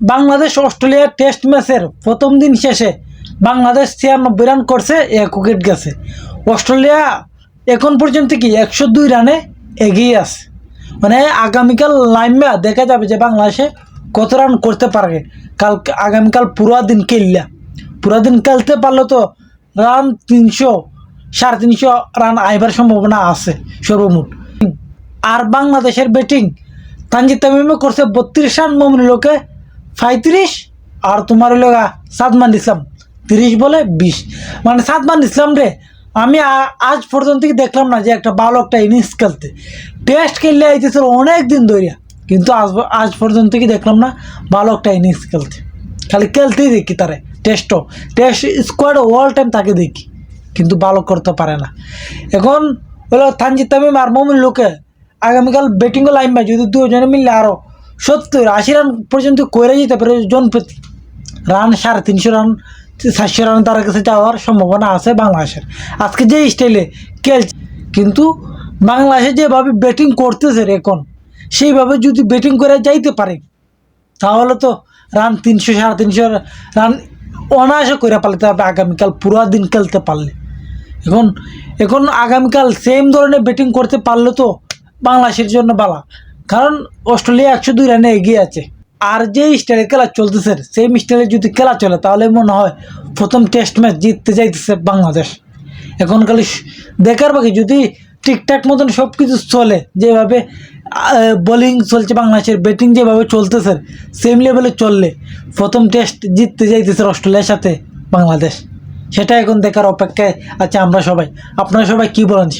Bangladesh Australia test ম্যাচের প্রথম দিন শেষে বাংলাদেশ 96 রান করছে, 1 উইকেট গেছে। অস্ট্রেলিয়া এখন পর্যন্ত কি 102 রানে এগিয়ে আছে। মানে আগামীকাল লাইমা দেখা যাবে যে বাংলাদেশে কত রান করতে পারবে। আগামীকাল পুরা দিন খেলতে পারলে তো রান 300 350 রান আইবার সম্ভাবনা আছে সর্বমোট। আর বাংলাদেশের ব্যাটিং তানজিদ তামিমে করছে 32 রান, মমিনুলকে 35, আর তোমার হলো সাদমান ইসলাম 30 বলে 20। মানে সাদমান ইসলাম রে আমি আজ পর্যন্ত দেখলাম না যে একটা ভালো একটা ইনিংস খেলতে। টেস্ট খেললে আইতেছিল অনেক দিন ধরিয়া, কিন্তু আজ পর্যন্ত কি দেখলাম না ভালো একটা ইনিংস খেলতে। খালি খেলতেই দেখি তারে, টেস্ট স্কোয়াড অল টাইম তাকে দেখি, কিন্তু ভালো করতে পারে না। এখন হলো তানজিদ তামিম আর মমিনুলকে আগামীকাল ব্যাটিংও লাইনবা যদি দুজনে মিললে আরও 70-80 রান পর্যন্ত করে যেতে পারে জনপ্রতি রান, 350 রান 400 রান তার কাছে যাওয়ার সম্ভাবনা আছে বাংলাদেশের আজকে যে স্টাইলে খেলছে। কিন্তু বাংলাদেশে যেভাবে ব্যাটিং করতেছে এখন, সেইভাবে যদি ব্যাটিং করে যাইতে পারে তাহলে তো রান 300-350 রান অনায়াসে করে পারতে হবে আগামীকাল পুরো দিন খেলতে পারলে। এখন আগামীকাল সেম ধরনের ব্যাটিং করতে পারলে তো বাংলাদেশের জন্য ভালো, কারণ অস্ট্রেলিয়া 102 রানে এগিয়ে আছে। আর যে স্টাইলে খেলা চলতেছে সেম স্টাইলে যদি খেলা চলে তাহলে মনে হয় প্রথম টেস্ট ম্যাচ জিততে যাইতেছে বাংলাদেশ। এখন খালি দেখার বাকি যদি ঠিকঠাক মতন সব কিছু চলে, যেভাবে বোলিং চলছে বাংলাদেশের, ব্যাটিং যেভাবে চলতেছে সেম লেভেলে চললে প্রথম টেস্ট জিততে যাইতেছে অস্ট্রেলিয়ার সাথে বাংলাদেশ। সেটা এখন দেখার অপেক্ষায় আছে আমরা সবাই। আপনারা সবাই কী বলেন